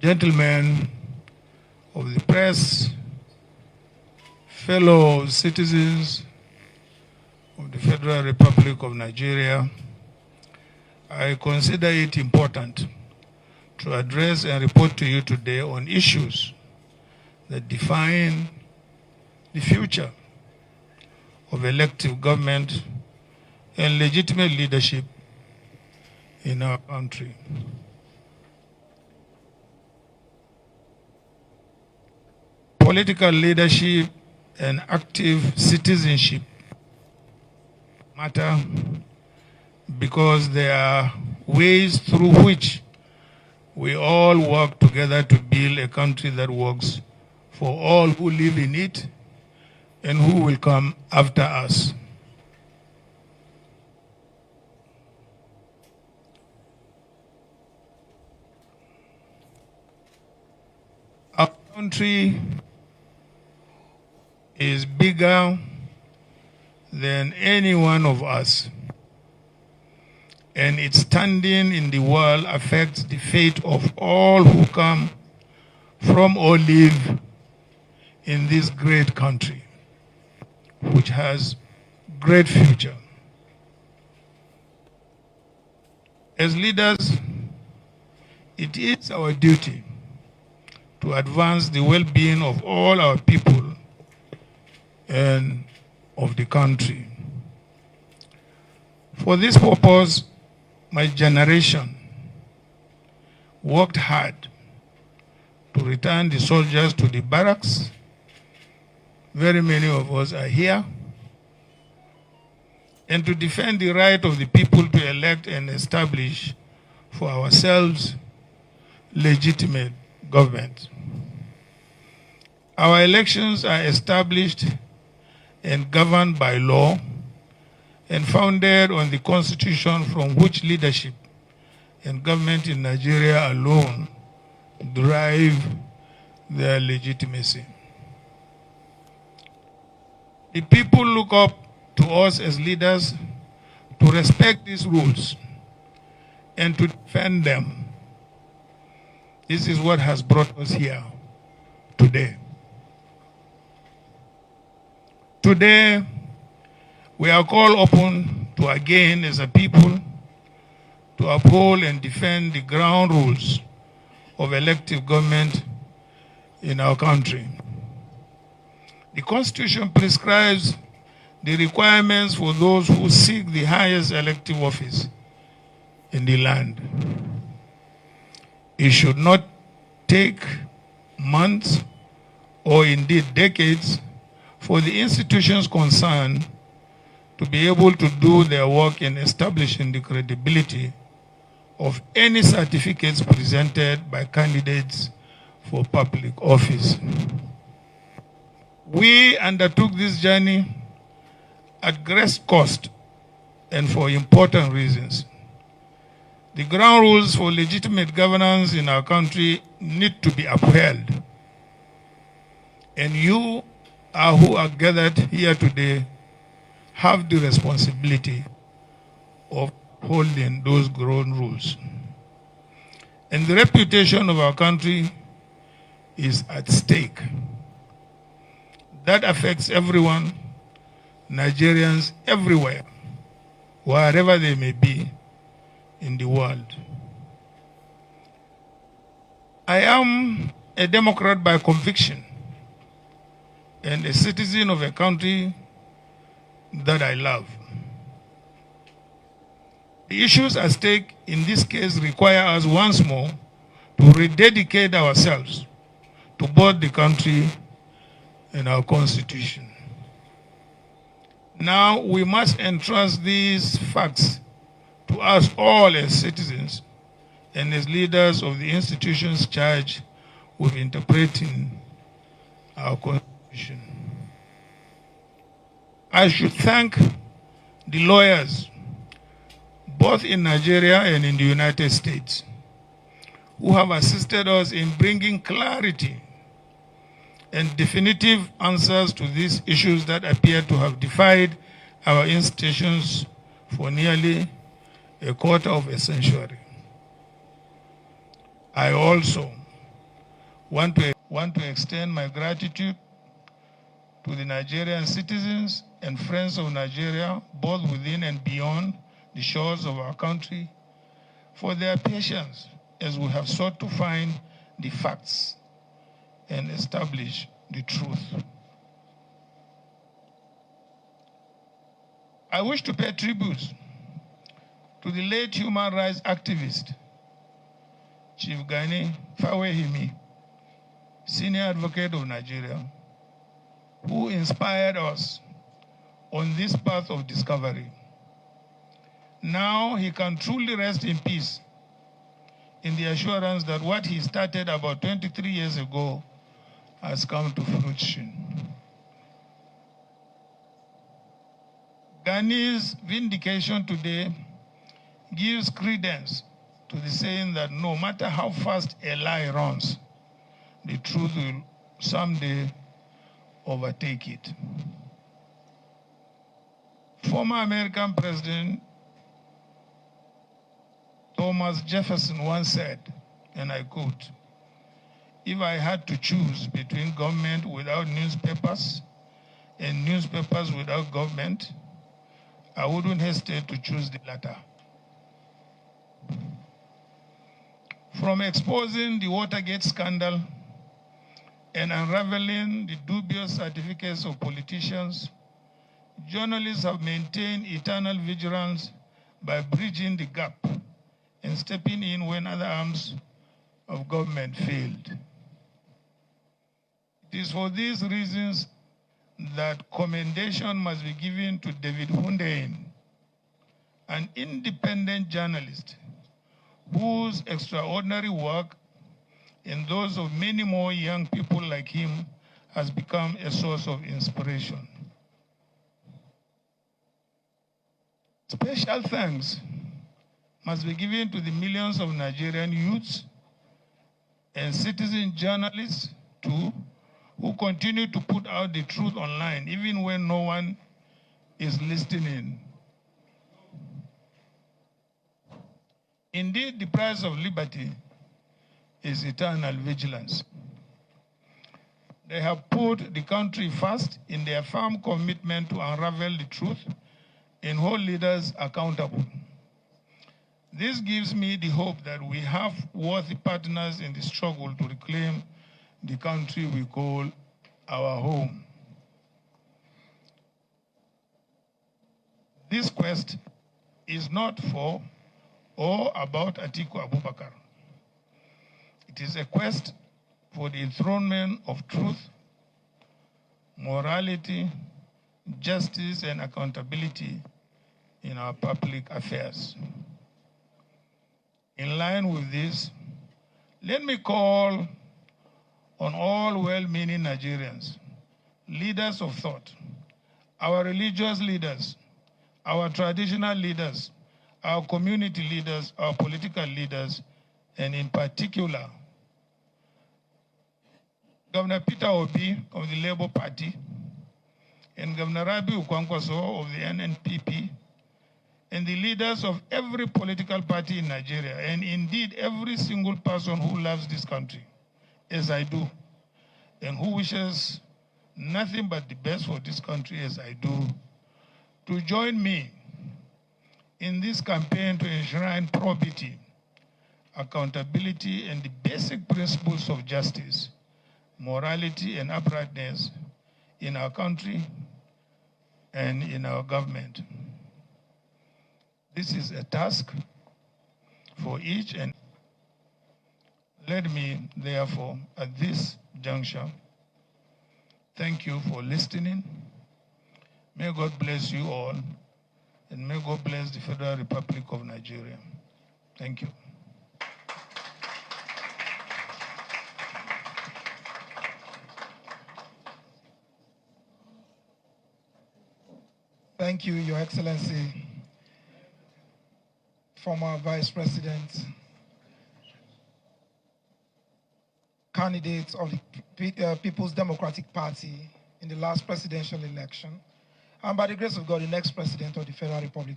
gentlemen of the press, fellow citizens of the Federal Republic of Nigeria, I consider it important to address and report to you today on issues that define the future of elective government and legitimate leadership in our country. Political leadership and active citizenship matter because they are ways through which we all work together to build a country that works for all who live in it and who will come after us. Our country is bigger than any one of us, and its standing in the world affects the fate of all who come from or live in this great country, which has great future. As leaders, it is our duty to advance the well-being of all our people and of the country. For this purpose, my generation worked hard to return the soldiers to the barracks. Very many of us are here. And to defend the right of the people to elect and establish for ourselves legitimate government. Our elections are established and governed by law and founded on the Constitution, from which leadership and government in Nigeria alone derive their legitimacy. The people look up to us as leaders to respect these rules and to defend them. This is what has brought us here today. Today, we are called upon to again, as a people, to uphold and defend the ground rules of elective government in our country. The Constitution prescribes the requirements for those who seek the highest elective office in the land. It should not take months or indeed decades for the institutions concerned to be able to do their work in establishing the credibility of any certificates presented by candidates for public office. We undertook this journey at great cost and for important reasons. The ground rules for legitimate governance in our country need to be upheld. And you who are gathered here today have the responsibility of holding those ground rules. And the reputation of our country is at stake. That affects everyone, Nigerians everywhere, wherever they may be in the world. I am a Democrat by conviction and a citizen of a country that I love. The issues at stake in this case require us once more to rededicate ourselves to both the country and our Constitution. Now we must entrust these facts to us all as citizens and as leaders of the institutions charged with interpreting our Constitution. I should thank the lawyers, both in Nigeria and in the United States, who have assisted us in bringing clarity and definitive answers to these issues that appear to have defied our institutions for nearly a quarter of a century. I also Want to extend my gratitude to the Nigerian citizens and friends of Nigeria, both within and beyond the shores of our country, for their patience as we have sought to find the facts and establish the truth. I wish to pay tribute to the late human rights activist, Chief Gani Fawehimi, senior advocate of Nigeria, who inspired us on this path of discovery. Now he can truly rest in peace in the assurance that what he started about 23 years ago has come to fruition. Gani's vindication today gives credence to the saying that no matter how fast a lie runs, the truth will someday overtake it. Former American President Thomas Jefferson once said, and I quote, "If I had to choose between government without newspapers and newspapers without government, I wouldn't hesitate to choose the latter." From exposing the Watergate scandal and unraveling the dubious certificates of politicians, journalists have maintained eternal vigilance by bridging the gap and stepping in when other arms of government failed. It is for these reasons that commendation must be given to David Hundeyin, an independent journalist whose extraordinary work and those of many more young people like him has become a source of inspiration. Special thanks must be given to the millions of Nigerian youths and citizen journalists too, who continue to put out the truth online even when no one is listening. Indeed, the price of liberty is eternal vigilance. They have put the country first in their firm commitment to unravel the truth and hold leaders accountable. This gives me the hope that we have worthy partners in the struggle to reclaim the country we call our home. This quest is not for or about Atiku Abubakar. It is a quest for the enthronement of truth, morality, justice, and accountability in our public affairs. In line with this, let me call on all well-meaning Nigerians, leaders of thought, our religious leaders, our traditional leaders, our community leaders, our political leaders, and in particular, Governor Peter Obi of the Labour Party and Governor Rabi Ukwankwaso of the NNPP, and the leaders of every political party in Nigeria, and indeed every single person who loves this country, as I do, and who wishes nothing but the best for this country as I do, to join me in this campaign to enshrine probity, accountability, and the basic principles of justice, morality, and uprightness in our country and in our government. This is a task for each, and let me, therefore, at this juncture, thank you for listening. May God bless you all, and may God bless the Federal Republic of Nigeria. Thank you. Thank you, Your Excellency, former Vice President, candidate of the People's Democratic Party in the last presidential election, and by the grace of God, the next president of the Federal Republic